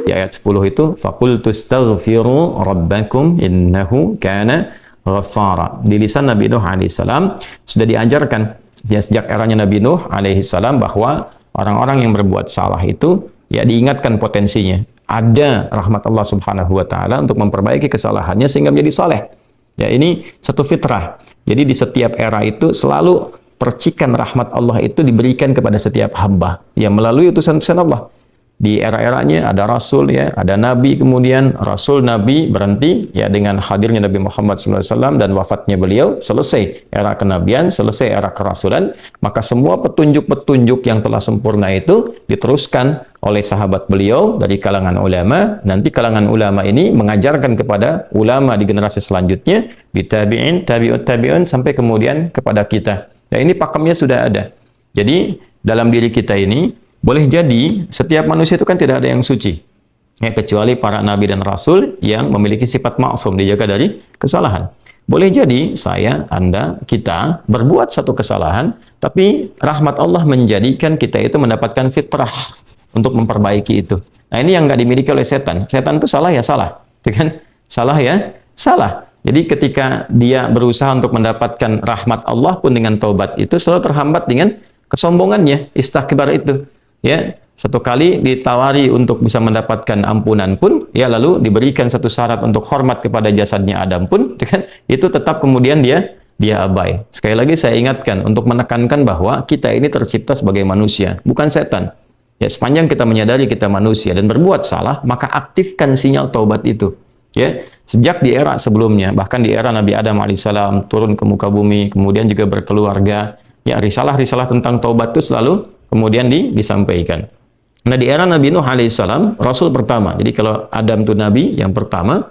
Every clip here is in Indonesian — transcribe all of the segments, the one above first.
di ayat 10 itu faqultu astaghfiru rabbakum innahu kana ghaffara. Di lisan Nabi Nuh alaihissalam sudah diajarkan ya, sejak eranya Nabi Nuh alaihissalam bahwa orang-orang yang berbuat salah itu ya diingatkan potensinya. Ada rahmat Allah Subhanahu wa taala untuk memperbaiki kesalahannya sehingga menjadi saleh. Ya, ini satu fitrah. Jadi di setiap era itu selalu percikan rahmat Allah itu diberikan kepada setiap hamba yang melalui utusan-utusan Allah. Di era-eranya ada rasul ya, ada nabi, kemudian rasul nabi berhenti ya dengan hadirnya Nabi Muhammad SAW dan wafatnya beliau, selesai era kenabian, selesai era kerasulan, maka semua petunjuk-petunjuk yang telah sempurna itu diteruskan oleh sahabat beliau dari kalangan ulama. Nanti kalangan ulama ini mengajarkan kepada ulama di generasi selanjutnya, bitabi'in, tabi'ut tabi'un, sampai kemudian kepada kita. Ya, ini pakemnya sudah ada. Jadi dalam diri kita ini boleh jadi setiap manusia itu kan tidak ada yang suci ya, kecuali para nabi dan rasul yang memiliki sifat maksum, dijaga dari kesalahan. Boleh jadi saya, Anda, kita berbuat satu kesalahan, tapi rahmat Allah menjadikan kita itu mendapatkan fitrah untuk memperbaiki itu. Nah, ini yang nggak dimiliki oleh setan. Setan itu salah ya salah, kan? Salah ya salah. Jadi ketika dia berusaha untuk mendapatkan rahmat Allah pun dengan taubat itu selalu terhambat dengan kesombongannya, istakbar itu. Ya, satu kali ditawari untuk bisa mendapatkan ampunan pun, ya lalu diberikan satu syarat untuk hormat kepada jasadnya Adam pun, kan? Itu tetap kemudian dia abai. Sekali lagi saya ingatkan untuk menekankan bahwa kita ini tercipta sebagai manusia, bukan setan. Ya, sepanjang kita menyadari kita manusia dan berbuat salah, maka aktifkan sinyal taubat itu. Ya, sejak di era sebelumnya, bahkan di era Nabi Adam alaihissalam turun ke muka bumi, kemudian juga berkeluarga, ya risalah-risalah tentang taubat itu selalu kemudian disampaikan. Nah, di era Nabi Nuh alaihissalam, Rasul pertama. Jadi kalau Adam itu Nabi yang pertama,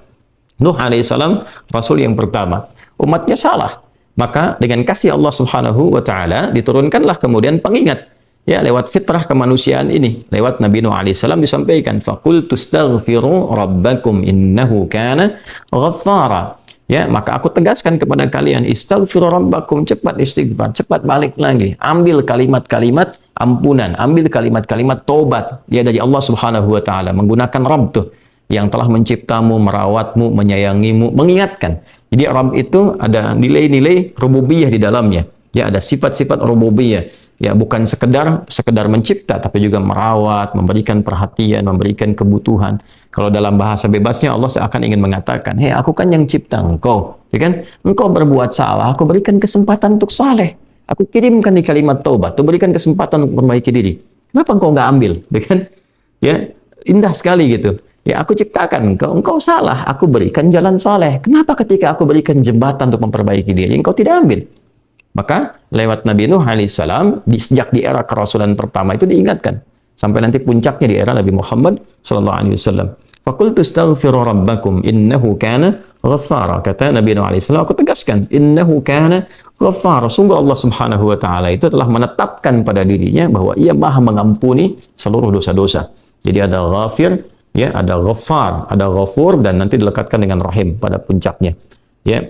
Nuh alaihissalam Rasul yang pertama. Umatnya salah. Maka dengan kasih Allah Subhanahu wa taala diturunkanlah kemudian pengingat. Ya, lewat fitrah kemanusiaan ini. Lewat Nabi Nuh alaihissalam disampaikan, faqultu astaghfiru rabbakum innahu kana ghaffara. Ya, maka aku tegaskan kepada kalian, istaghfiru rabbakum, cepat istighfar, cepat balik lagi. Ambil kalimat-kalimat ampunan, ambil kalimat-kalimat tobat ya dari Allah Subhanahu wa taala, menggunakan Rabb tuh yang telah menciptamu, merawatmu, menyayangimu, mengingatkan. Jadi Rabb itu ada nilai-nilai rububiyah di dalamnya. Ya, ada sifat-sifat rububiyah. Ya, bukan sekedar mencipta, tapi juga merawat, memberikan perhatian, memberikan kebutuhan. Kalau dalam bahasa bebasnya Allah seakan ingin mengatakan, hei, aku kan yang cipta engkau, ya kan? Engkau berbuat salah, aku berikan kesempatan untuk saleh. Aku kirimkan di kalimat taubat, aku berikan kesempatan untuk memperbaiki diri. Kenapa engkau nggak ambil, ya kan? Ya, indah sekali gitu. Ya, aku ciptakan engkau salah, aku berikan jalan saleh. Kenapa ketika aku berikan jembatan untuk memperbaiki diri, engkau tidak ambil? Maka lewat Nabi Nuh alaihissalam, sejak di era kerasulan pertama itu diingatkan. Sampai nanti puncaknya di era Nabi Muhammad sallallahu alaihi wasallam. Faqultu astaghfiru rabbakum innahu kana ghaffara. Kata Nabi Nuh alaihissalam, aku tegaskan, innahu kana ghaffara. Sungguh Allah Subhanahu wa taala itu telah menetapkan pada dirinya bahwa Ia Maha mengampuni seluruh dosa-dosa. Jadi ada ghafir, ya, ada ghaffar, ada ghafur, dan nanti dilekatkan dengan rahim pada puncaknya. Ya.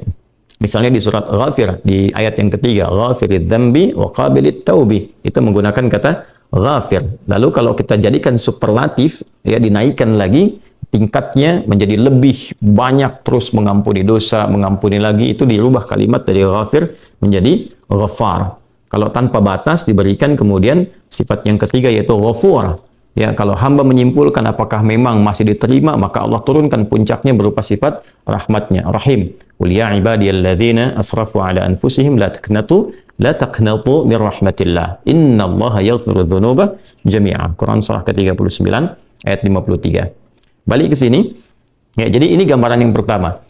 Misalnya di surat Ghafir, di ayat yang ketiga, Ghafirid dzambi wa qabilit taubi, itu menggunakan kata Ghafir. Lalu kalau kita jadikan superlatif, ya, dinaikkan lagi tingkatnya menjadi lebih banyak, terus mengampuni dosa, mengampuni lagi, itu dirubah kalimat dari Ghafir menjadi Ghaffar. Kalau tanpa batas diberikan kemudian sifat yang ketiga yaitu Ghafur. Ya, kalau hamba menyimpulkan apakah memang masih diterima, maka Allah turunkan puncaknya berupa sifat rahmatnya, Rahim. Qul ya ibadiyalladzina asrafu ala anfusihim la taqnatu min rahmatillah. Innallaha yaghfiru dzunuba jami'a. Quran surah ke-39 ayat 53. Balik ke sini. Ya, jadi ini gambaran yang pertama.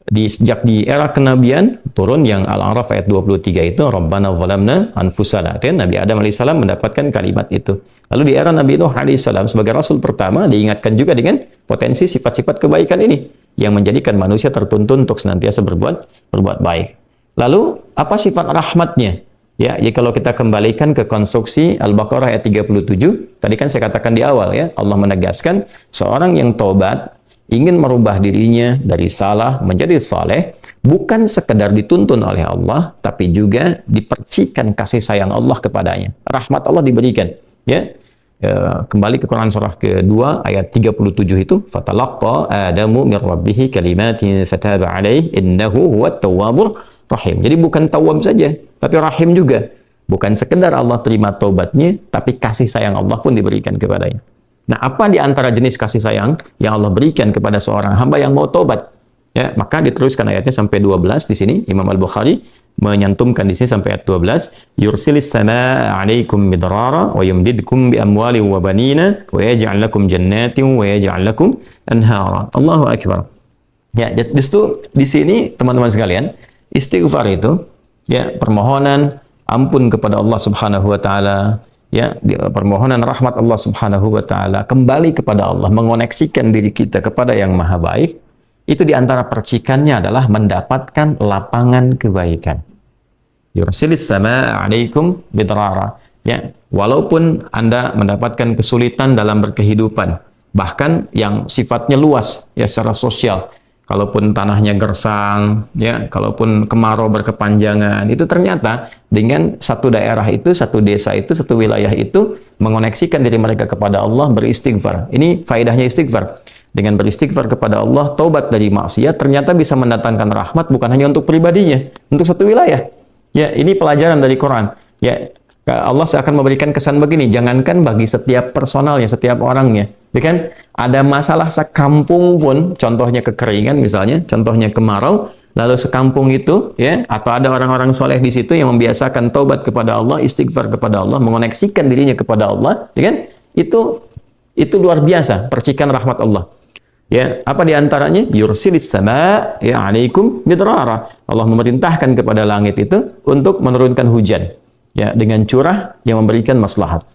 Sejak di era kenabian turun yang Al-A'raf ayat 23 itu Rabbana zalamna anfusana, kan Nabi Adam alaihissalam mendapatkan kalimat itu. Lalu di era Nabi Nuh alaihissalam sebagai rasul pertama diingatkan juga dengan potensi sifat-sifat kebaikan ini yang menjadikan manusia tertuntun untuk senantiasa berbuat baik. Lalu apa sifat rahmatnya? Ya, kalau kita kembalikan ke konstruksi Al-Baqarah ayat 37, tadi kan saya katakan di awal ya, Allah menegaskan seorang yang taubat ingin merubah dirinya dari salah menjadi saleh, bukan sekedar dituntun oleh Allah, tapi juga dipercikan kasih sayang Allah kepadanya. Rahmat Allah diberikan. Ya, kembali ke Quran surah kedua ayat 37 itu, fatalaqqa Adamu min rabbih kalimatin fataba alaihi innahu huwat tawwabur rahim. Jadi bukan tawwab saja, tapi rahim juga. Bukan sekedar Allah terima taubatnya, tapi kasih sayang Allah pun diberikan kepadanya. Nah, apa di antara jenis kasih sayang yang Allah berikan kepada seorang hamba yang mau taubat? Ya, maka diteruskan ayatnya sampai 12 di sini. Imam Al-Bukhari menyantumkan di sini sampai ayat 12, yursilis samaa 'alaikum midrara wa yumdidkum bi amwali wa banina wa yaj'al lakum jannatin wa yaj'al lakum anhara. Allahu akbar. Ya, justru di sini teman-teman sekalian, istighfar itu ya permohonan ampun kepada Allah Subhanahu wa taala, ya, permohonan rahmat Allah Subhanahu wa taala, kembali kepada Allah, mengoneksikan diri kita kepada yang Maha Baik. Itu di antara percikannya adalah mendapatkan lapangan kebaikan. Yursilis samaa 'alaikum bidrara. Ya, walaupun Anda mendapatkan kesulitan dalam berkehidupan, bahkan yang sifatnya luas ya secara sosial. Kalaupun tanahnya gersang, ya, kalaupun kemarau berkepanjangan, itu ternyata dengan satu daerah itu, satu desa itu, satu wilayah itu mengoneksikan diri mereka kepada Allah, beristighfar. Ini faedahnya istighfar. Dengan beristighfar kepada Allah, taubat dari maksiat, ternyata bisa mendatangkan rahmat bukan hanya untuk pribadinya, untuk satu wilayah. Ya, ini pelajaran dari Quran. Ya, Allah akan memberikan kesan begini, jangankan bagi setiap personalnya, setiap orangnya. Ya kan? Ada masalah sekampung pun, contohnya kekeringan misalnya, contohnya kemarau, lalu sekampung itu, ya, atau ada orang-orang soleh di situ yang membiasakan taubat kepada Allah, istighfar kepada Allah, mengoneksikan dirinya kepada Allah, ya kan? Itu luar biasa, percikan rahmat Allah. Ya, apa di antaranya? Yursilis sama ya 'alaikum midrara. Allah memerintahkan kepada langit itu untuk menurunkan hujan. Ya, dengan curah yang memberikan maslahat.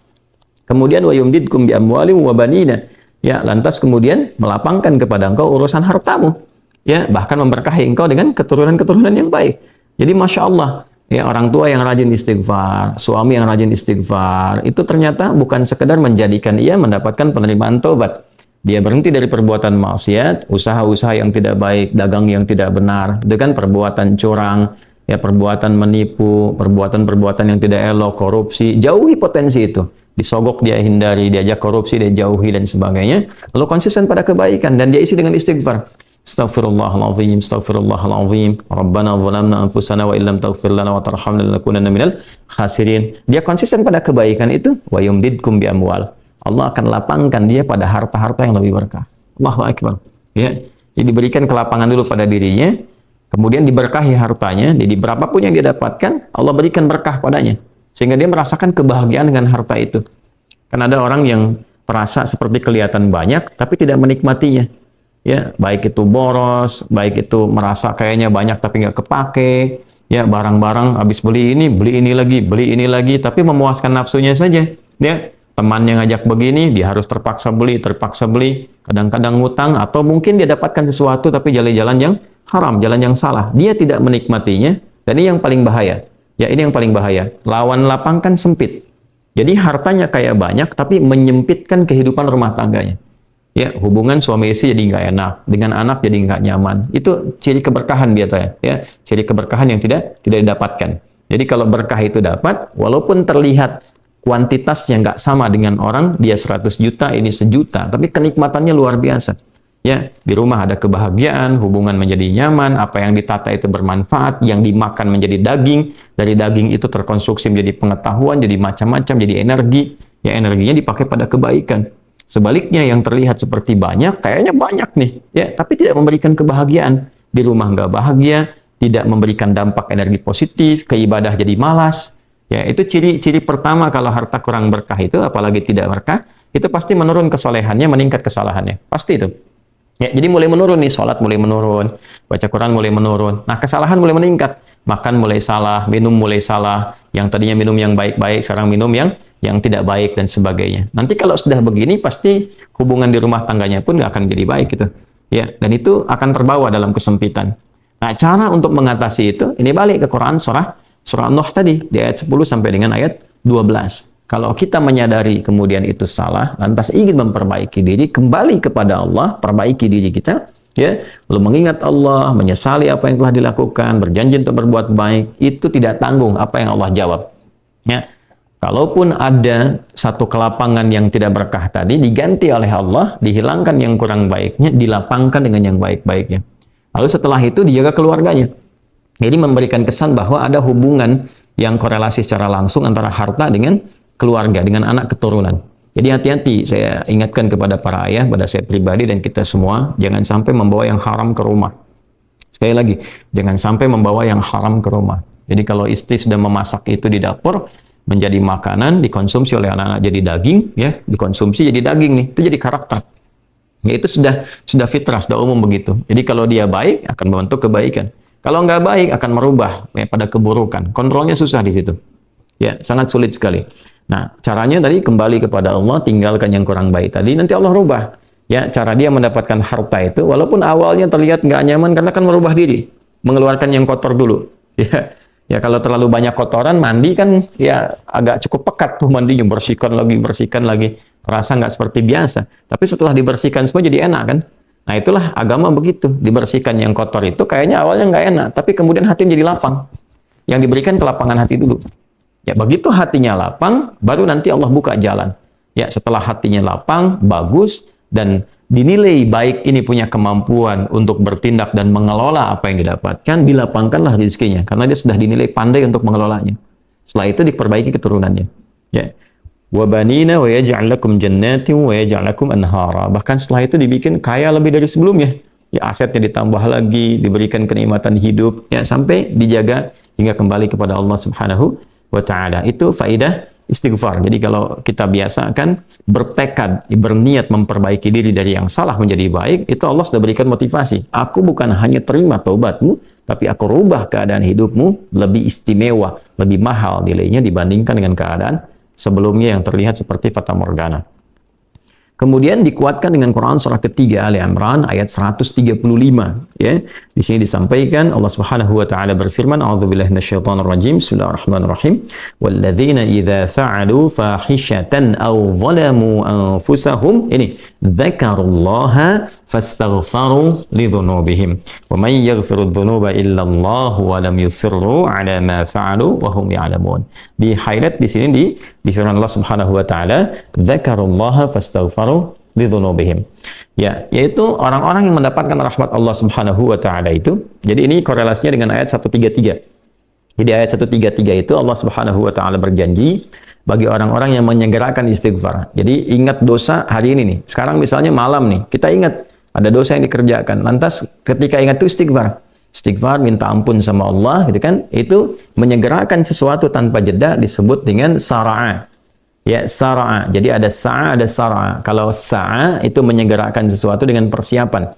Kemudian wa yumdidkum bi amwalin wa banina. Ya, lantas kemudian melapangkan kepada engkau urusan hartamu. Ya, bahkan memberkahi engkau dengan keturunan-keturunan yang baik. Jadi Masya Allah, ya, orang tua yang rajin istighfar, suami yang rajin istighfar, itu ternyata bukan sekedar menjadikan ia mendapatkan penerimaan taubat. Dia berhenti dari perbuatan maksiat, usaha-usaha yang tidak baik, dagang yang tidak benar, dengan perbuatan curang, ya, perbuatan menipu, perbuatan-perbuatan yang tidak elok, korupsi, jauhi potensi itu. Disogok dia hindari, diajak korupsi dia jauhi dan sebagainya. Lalu konsisten pada kebaikan dan dia isi dengan istighfar. Astaghfirullahaladzim, astaghfirullahaladzim, Rabbana zalamna anfusana wa illam taghfir lana wa tarhamna lanakunanna minal khasirin. Dia konsisten pada kebaikan itu, wa yumdidkum bi amwal. Allah akan lapangkan dia pada harta-harta yang lebih berkah. Allahu akbar. Ya. Jadi diberikan kelapangan dulu pada dirinya, kemudian diberkahi hartanya, jadi berapapun yang dia dapatkan, Allah berikan berkah padanya. Sehingga dia merasakan kebahagiaan dengan harta itu. Karena ada orang yang merasa seperti kelihatan banyak, tapi tidak menikmatinya. Ya, baik itu boros, baik itu merasa kayaknya banyak tapi nggak kepake. Ya, barang-barang habis beli ini lagi, tapi memuaskan nafsunya saja. Ya, temannya ngajak begini, dia harus terpaksa beli, kadang-kadang ngutang, atau mungkin dia dapatkan sesuatu tapi jalan-jalan yang haram, jalan yang salah. Dia tidak menikmatinya, dan ini yang paling bahaya. Ya, ini yang paling bahaya. Lawan lapang kan sempit. Jadi hartanya kayak banyak, tapi menyempitkan kehidupan rumah tangganya. Ya, hubungan suami istri jadi nggak enak, dengan anak jadi nggak nyaman. Itu ciri keberkahan biasanya. Ya, ciri keberkahan yang tidak didapatkan. Jadi kalau berkah itu dapat, walaupun terlihat kuantitasnya nggak sama dengan orang, dia 100 juta, ini 1 juta, tapi kenikmatannya luar biasa. Ya, di rumah ada kebahagiaan, hubungan menjadi nyaman, apa yang ditata itu bermanfaat, yang dimakan menjadi daging, dari daging itu terkonstruksi menjadi pengetahuan, jadi macam-macam, jadi energi, ya energinya dipakai pada kebaikan. Sebaliknya yang terlihat seperti banyak, kayaknya banyak nih, ya, tapi tidak memberikan kebahagiaan. Di rumah nggak bahagia, tidak memberikan dampak energi positif, ke ibadah jadi malas. Ya, itu ciri pertama kalau harta kurang berkah itu, apalagi tidak berkah, itu pasti menurun kesolehannya, meningkat kesalahannya. Pasti itu. Ya, jadi mulai menurun nih, sholat mulai menurun, baca Quran mulai menurun. Nah, kesalahan mulai meningkat. Makan mulai salah, minum mulai salah. Yang tadinya minum yang baik-baik, sekarang minum yang tidak baik dan sebagainya. Nanti kalau sudah begini, pasti hubungan di rumah tangganya pun nggak akan jadi baik gitu. Ya, dan itu akan terbawa dalam kesempitan. Nah, cara untuk mengatasi itu, ini balik ke Quran Surah Nuh tadi, di ayat 10 sampai dengan ayat 12. Kalau kita menyadari kemudian itu salah, lantas ingin memperbaiki diri, kembali kepada Allah, perbaiki diri kita, ya, lalu mengingat Allah, menyesali apa yang telah dilakukan, berjanji untuk berbuat baik, itu tidak tanggung apa yang Allah jawab. Ya, Kalaupun ada satu kelapangan yang tidak berkah tadi, diganti oleh Allah, dihilangkan yang kurang baiknya, dilapangkan dengan yang baik-baiknya. Lalu setelah itu dijaga keluarganya. Jadi memberikan kesan bahwa ada hubungan yang korelasi secara langsung antara harta dengan keluarga, dengan anak keturunan. Jadi hati-hati, saya ingatkan kepada para ayah, pada saya pribadi dan kita semua, jangan sampai membawa yang haram ke rumah. Sekali lagi, jangan sampai membawa yang haram ke rumah. Jadi kalau istri sudah memasak itu di dapur, menjadi makanan, dikonsumsi oleh anak-anak jadi daging, ya, dikonsumsi jadi daging nih, itu jadi karakter. Ya, itu sudah fitrah, sudah umum begitu. Jadi kalau dia baik, akan membentuk kebaikan. Kalau nggak baik, akan merubah ya, pada keburukan. Kontrolnya susah di situ. Ya, sangat sulit sekali. Nah, caranya tadi kembali kepada Allah, tinggalkan yang kurang baik tadi, nanti Allah rubah. Ya, cara dia mendapatkan harta itu, walaupun awalnya terlihat nggak nyaman, karena kan merubah diri, mengeluarkan yang kotor dulu. Ya. Ya kalau terlalu banyak kotoran, mandi kan ya agak cukup pekat tuh mandinya, bersihkan lagi, terasa nggak seperti biasa. Tapi setelah dibersihkan semua jadi enak kan? Nah itulah agama begitu, dibersihkan yang kotor itu kayaknya awalnya nggak enak, tapi kemudian hatinya jadi lapang. Yang diberikan kelapangan hati dulu. Ya begitu hatinya lapang, baru nanti Allah buka jalan. Ya setelah hatinya lapang, bagus, dan dinilai baik ini punya kemampuan untuk bertindak dan mengelola apa yang didapatkan, dilapangkanlah rezekinya karena dia sudah dinilai pandai untuk mengelolanya. Setelah itu diperbaiki keturunannya. Ya. Wa banina wa yaj'al lakum jannatin wa yaj'al lakum anhara. Bahkan setelah itu dibikin kaya lebih dari sebelumnya. Ya asetnya ditambah lagi, diberikan kenikmatan hidup ya sampai dijaga hingga kembali kepada Allah Subhanahu wa taala. Itu faidah istighfar. Jadi kalau kita biasakan bertekad, berniat memperbaiki diri dari yang salah menjadi baik, itu Allah sudah berikan motivasi. Aku bukan hanya terima taubatmu, tapi aku rubah keadaan hidupmu lebih istimewa, lebih mahal nilainya dibandingkan dengan keadaan sebelumnya yang terlihat seperti fata morgana. Kemudian dikuatkan dengan Quran surah ketiga Ali Imran ayat 135 ya. Di sini disampaikan Allah Subhanahu wa taala berfirman, a'udzubillahi minasyaitonir rajim. Bismillahirrahmanirrahim. Walladzina idza fa'alu fahishatan aw zalamu anfusahum ini dzakarullaha fastaghfaru lidzunubihim wa may yaghfiru dzunuba illa Allah wa lam yusirru ala ma fa'alu wa hum ya'lamun. Di highlight di sini di firman Allah Subhanahu wa taala, dzakarullaha fastaghfaru lidzunubihim. Ya, yaitu orang-orang yang mendapatkan rahmat Allah Subhanahu wa taala itu. Jadi ini korelasinya dengan ayat 133. Jadi ayat 133 itu Allah Subhanahu wa taala berjanji bagi orang-orang yang menyegerakan istighfar. Jadi ingat dosa hari ini nih. Sekarang misalnya malam nih, kita ingat ada dosa yang dikerjakan. Lantas ketika ingat itu istighfar. Istighfar minta ampun sama Allah gitu kan. Itu menyegerakan sesuatu tanpa jeda disebut dengan sara'a. Ya, sara'a. Jadi ada sa'a, ada sara'a. Kalau sa'a itu menyegerakan sesuatu dengan persiapan.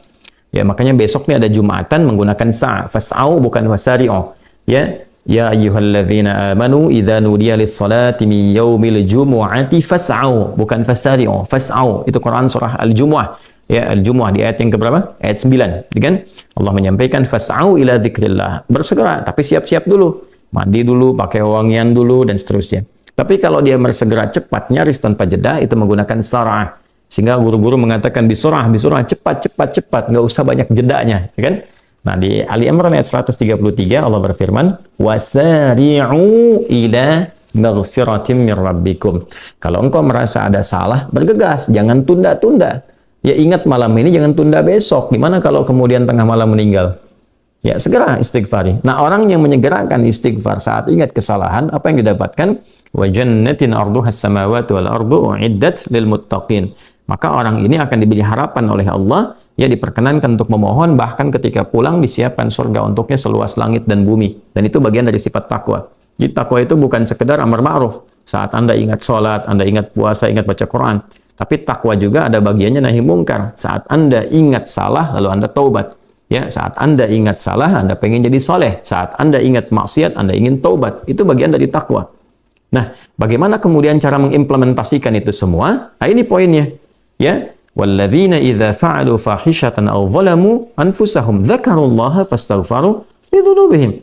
Ya, makanya besok nih ada Jumatan menggunakan sa'a. Fas'au bukan fasari'u. Ya, ya ayyuhalladzina amanu idza nudiya lis-salati min yaumil jumu'ati fas'au bukan fasari'u. Fas'au itu Quran surah Al-Jumu'ah. Ya, Al-Jumu'ah di ayat yang keberapa? Ayat 9. Kan? Allah menyampaikan fas'au ila dzikrillah. Bersegera, tapi siap-siap dulu. Mandi dulu, pakai wangian dulu dan seterusnya. Tapi kalau dia bersegera cepat, nyaris tanpa jeda, itu menggunakan sarah. Sehingga guru-guru mengatakan bisurah, cepat, nggak usah banyak jedanya, ya kan? Nah, di Ali Imran ayat 133 Allah berfirman, "Wasari'u ila maghfiratin min rabbikum." Kalau engkau merasa ada salah, bergegas, jangan tunda-tunda. Ya ingat malam ini, jangan tunda besok. Gimana kalau kemudian tengah malam meninggal? Ya, segera istighfari. Nah, orang yang menyegerakan istighfar saat ingat kesalahan, apa yang didapatkan? Wa jannatin arduha as-samawati wal ardu uiddat lil muttaqin. Maka orang ini akan diberi harapan oleh Allah, ya diperkenankan untuk memohon, bahkan ketika pulang disiapkan surga untuknya seluas langit dan bumi. Dan itu bagian dari sifat takwa. Jadi takwa itu bukan sekedar amar ma'ruf. Saat Anda ingat sholat, Anda ingat puasa, ingat baca Quran. Tapi takwa juga ada bagiannya nahi mungkar. Saat Anda ingat salah, lalu Anda taubat. Ya, saat Anda ingat salah, Anda pengen jadi soleh. Saat Anda ingat maksiat, Anda ingin taubat. Itu bagian dari takwa. Nah, bagaimana kemudian cara mengimplementasikan itu semua? Nah, ini poinnya. Ya, walladzina idza fa'alu fahishatan aw zalamu anfusahum dzakarullaha fastaghfaru lidzunubihim.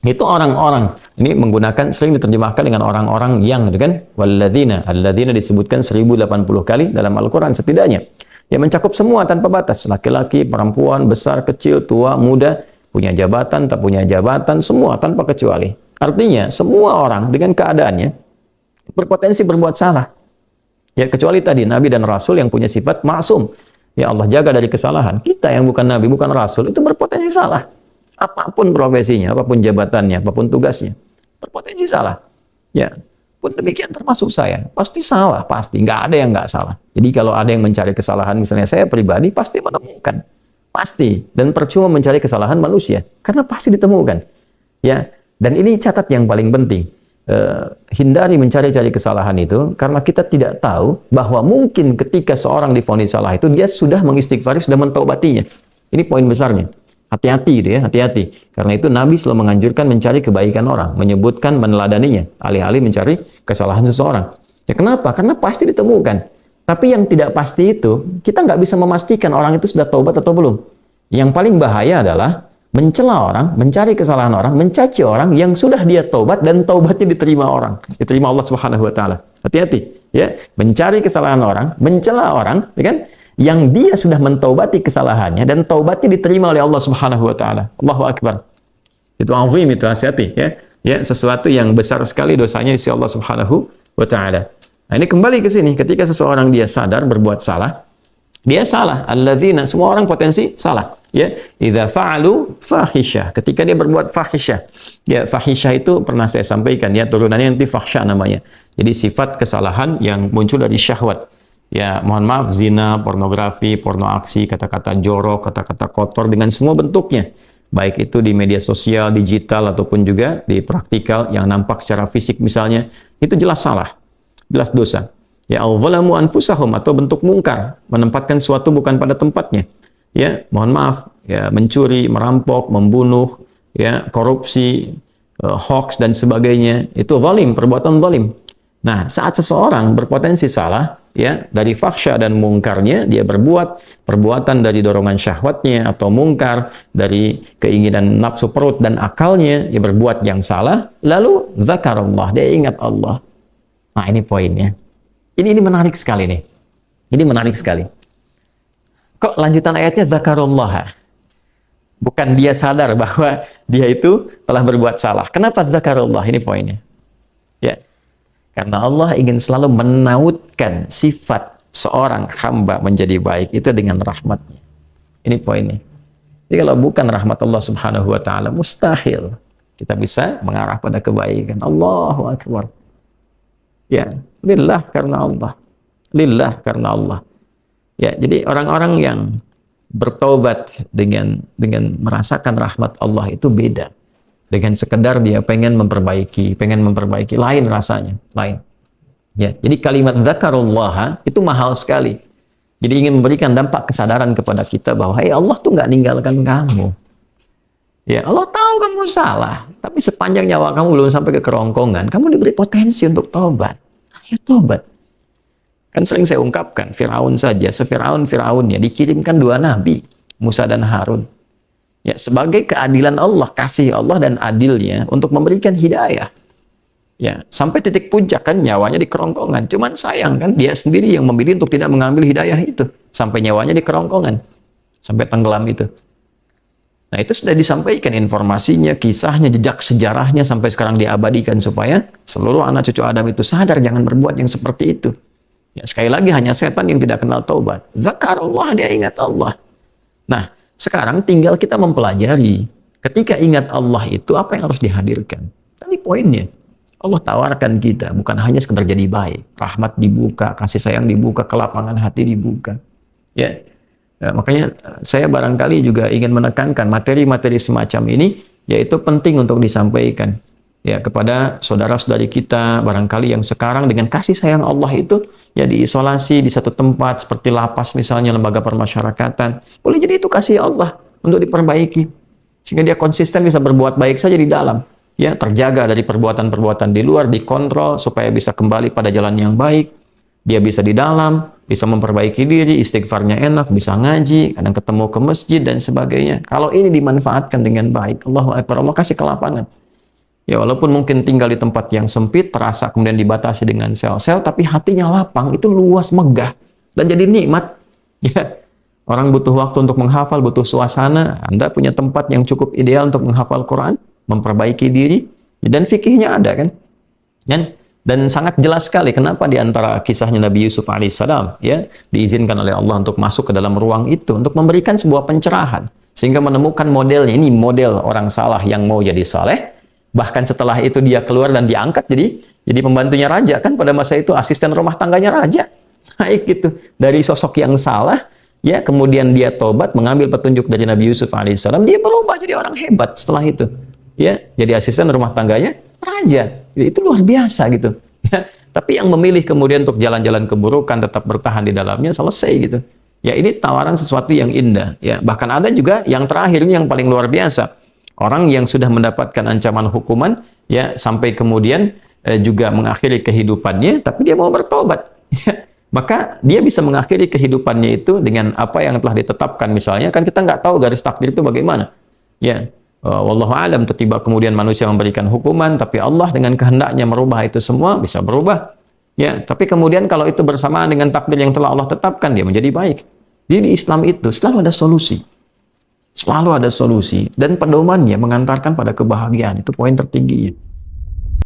Itu orang-orang. Ini menggunakan sering diterjemahkan dengan orang-orang yang, gitu kan? Walladzina, alladzina disebutkan 1080 kali dalam Al-Qur'an setidaknya. Ya mencakup semua tanpa batas, laki-laki, perempuan, besar, kecil, tua, muda, punya jabatan, tak punya jabatan, semua tanpa kecuali. Artinya semua orang dengan keadaannya berpotensi berbuat salah. Ya, kecuali tadi Nabi dan Rasul yang punya sifat maksum. Ya, Allah jaga dari kesalahan. Kita yang bukan Nabi, bukan Rasul, itu berpotensi salah. Apapun profesinya, apapun jabatannya, apapun tugasnya, berpotensi salah. Ya, pun demikian termasuk saya. Pasti salah, pasti. Nggak ada yang nggak salah. Jadi kalau ada yang mencari kesalahan, misalnya saya pribadi, pasti menemukan. Pasti. Dan percuma mencari kesalahan manusia. Karena pasti ditemukan. Ya, dan ini catat yang paling penting. Hindari mencari-cari kesalahan itu, karena kita tidak tahu bahwa mungkin ketika seorang divonis salah itu, dia sudah mengistighfari, sudah mentaubatinya. Ini poin besarnya. Hati-hati gitu ya, hati-hati. Karena itu Nabi selalu menganjurkan mencari kebaikan orang, menyebutkan, meneladaninya, alih-alih mencari kesalahan seseorang. Ya kenapa? Karena pasti ditemukan. Tapi yang tidak pasti itu, kita nggak bisa memastikan orang itu sudah taubat atau belum. Yang paling bahaya adalah mencela orang, mencari kesalahan orang, mencaci orang yang sudah dia taubat dan taubatnya diterima orang, diterima Allah Subhanahu wa taala. Hati-hati ya, mencari kesalahan orang, mencela orang, ya kan? Yang dia sudah mentaubati kesalahannya dan taubatnya diterima oleh Allah Subhanahu wa taala. Allahu akbar. Itu azim, itu hati-hati ya. Ya, sesuatu yang besar sekali dosanya di sisi Allah Subhanahu wa taala. Nah, ini kembali ke sini, ketika seseorang dia sadar berbuat salah, dia salah. Alladzina, semua orang potensi salah. Ya, idza fa'alu fahisyah, ketika dia berbuat fahisyah. Ya, fahisyah itu pernah saya sampaikan ya, turunannya nanti fahsya namanya. Jadi sifat kesalahan yang muncul dari syahwat. Ya, mohon maaf, zina, pornografi, porno aksi, kata-kata jorok, kata-kata kotor dengan semua bentuknya. Baik itu di media sosial, digital ataupun juga di praktikal yang nampak secara fisik misalnya, itu jelas salah. Jelas dosa. Ya, al-zalamu anfusahum, atau bentuk mungkar, menempatkan suatu bukan pada tempatnya. Ya, mohon maaf, ya, mencuri, merampok, membunuh, ya, korupsi, hoax dan sebagainya, itu zalim, perbuatan zalim. Nah, saat seseorang berpotensi salah, ya, dari fahsya dan mungkarnya, dia berbuat perbuatan dari dorongan syahwatnya atau mungkar, dari keinginan nafsu perut dan akalnya, dia berbuat yang salah, lalu zakarullah, dia ingat Allah. Nah, ini poinnya. Ini menarik sekali nih. Ini menarik sekali. Kok lanjutan ayatnya zakarullah? Bukan dia sadar bahwa dia itu telah berbuat salah. Kenapa zakarullah? Ini poinnya. Ya. Karena Allah ingin selalu menautkan sifat seorang hamba menjadi baik itu dengan rahmatnya. Ini poinnya. Jadi kalau bukan rahmat Allah Subhanahu wa taala, mustahil kita bisa mengarah pada kebaikan. Allahu akbar. Ya, lillah karena Allah. Lillah karena Allah. Ya, jadi orang-orang yang bertaubat dengan merasakan rahmat Allah itu beda. Dengan sekedar dia pengen memperbaiki, lain rasanya, lain. Ya, jadi kalimat zakarullah itu mahal sekali. Jadi ingin memberikan dampak kesadaran kepada kita bahwa hey, Allah tuh nggak ninggalkan kamu. Ya, Allah tahu kamu salah, tapi sepanjang nyawa kamu belum sampai ke kerongkongan, kamu diberi potensi untuk taubat. Ayo taubat. Kan sering saya ungkapkan, Firaun saja, Fir'aunnya dikirimkan 2 nabi, Musa dan Harun. Ya, sebagai keadilan Allah, kasih Allah dan adilnya untuk memberikan hidayah. Ya, sampai titik puncak kan nyawanya di kerongkongan. Cuman sayang kan dia sendiri yang memilih untuk tidak mengambil hidayah itu. Sampai nyawanya di kerongkongan. Sampai tenggelam itu. Nah, itu sudah disampaikan informasinya, kisahnya, jejak sejarahnya sampai sekarang diabadikan supaya seluruh anak cucu Adam itu sadar jangan berbuat yang seperti itu. Ya, sekali lagi hanya setan yang tidak kenal taubat. Zakarullah, dia ingat Allah. Nah, sekarang tinggal kita mempelajari ketika ingat Allah itu apa yang harus dihadirkan. Tadi poinnya. Allah tawarkan kita bukan hanya sekedar jadi baik, rahmat dibuka, kasih sayang dibuka, kelapangan hati dibuka. Ya. Ya, makanya saya barangkali juga ingin menekankan materi-materi semacam ini yaitu penting untuk disampaikan. Ya, kepada saudara-saudari kita barangkali yang sekarang dengan kasih sayang Allah itu ya diisolasi di satu tempat seperti lapas misalnya, lembaga permasyarakatan. Boleh jadi itu kasih Allah untuk diperbaiki sehingga dia konsisten bisa berbuat baik saja di dalam. Ya, terjaga dari perbuatan-perbuatan di luar, dikontrol supaya bisa kembali pada jalan yang baik. Dia bisa di dalam, bisa memperbaiki diri, istighfarnya enak, bisa ngaji, kadang ketemu ke masjid dan sebagainya. Kalau ini dimanfaatkan dengan baik, Allahu Akbar, Allah kasih kelapangan. Ya, walaupun mungkin tinggal di tempat yang sempit, terasa kemudian dibatasi dengan sel-sel, tapi hatinya lapang, itu luas, megah, dan jadi nikmat. Ya, orang butuh waktu untuk menghafal, butuh suasana. Anda punya tempat yang cukup ideal untuk menghafal Quran, memperbaiki diri, dan fikihnya ada kan? Dan sangat jelas sekali kenapa di antara kisahnya Nabi Yusuf alaihissalam ya diizinkan oleh Allah untuk masuk ke dalam ruang itu untuk memberikan sebuah pencerahan sehingga menemukan modelnya. Ini model orang saleh yang mau jadi saleh. Bahkan setelah itu dia keluar dan diangkat jadi pembantunya raja, kan pada masa itu asisten rumah tangganya raja. Naik gitu dari sosok yang salah ya, kemudian dia tobat mengambil petunjuk dari Nabi Yusuf alaihissalam, dia berubah jadi orang hebat setelah itu. Ya, jadi asisten rumah tangganya raja. Itu luar biasa gitu. Ya, tapi yang memilih kemudian untuk jalan-jalan keburukan tetap bertahan di dalamnya selesai gitu. Ya, ini tawaran sesuatu yang indah ya. Bahkan ada juga yang terakhir ini yang paling luar biasa. Orang yang sudah mendapatkan ancaman hukuman ya sampai kemudian juga mengakhiri kehidupannya tapi dia mau bertobat. Ya. Maka dia bisa mengakhiri kehidupannya itu dengan apa yang telah ditetapkan misalnya. Kan kita nggak tahu garis takdir itu bagaimana. Ya. Wallahu alam, tiba kemudian manusia memberikan hukuman tapi Allah dengan kehendaknya merubah itu semua, bisa berubah ya. Tapi kemudian kalau itu bersamaan dengan takdir yang telah Allah tetapkan, dia menjadi baik. Jadi di Islam itu selalu ada solusi dan pedomannya mengantarkan pada kebahagiaan. Itu poin tertingginya.